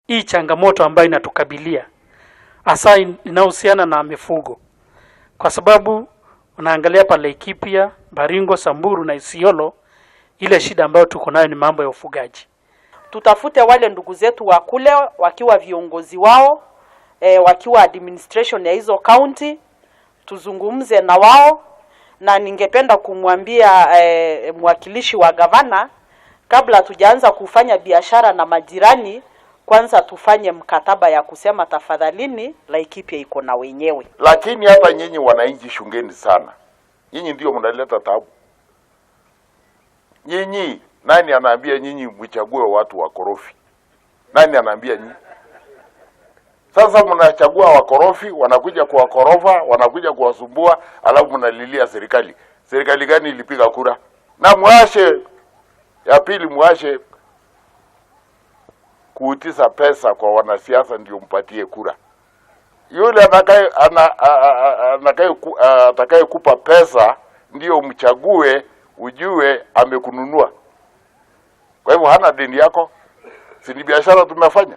hii changamoto ambayo inatukabilia hasa inahusiana na mifugo, kwa sababu unaangalia pa Laikipia, Baringo, Samburu na Isiolo, ile shida ambayo tuko nayo ni mambo ya ufugaji. Tutafute wale ndugu zetu wa kule wakiwa viongozi wao, wakiwa administration ya hizo county, tuzungumze na wao, na ningependa kumwambia mwakilishi wa gavana, kabla tujaanza kufanya biashara na majirani, kwanza tufanye mkataba ya kusema tafadhalini Laikipia iko na wenyewe. Lakini hata nyinyi wananchi shungeni sana. Nyinyi ndio mnaleta taabu. Nyinyi, nani anaambia nyinyi mchague watu wakorofi? Nani anaambia nyinyi? Sasa mnachagua wakorofi, wanakuja kuwakorofa, wanakuja kuwasumbua, alafu mnalilia serikali. Serikali gani ilipiga kura? Na muashe ya pili, muashe kuutisa pesa kwa wanasiasa ndio mpatie kura. Yule atakaye kupa pesa ndio mchague, ujue amekununua. Kwa hivyo hana deni yako. Si ni biashara tumefanya?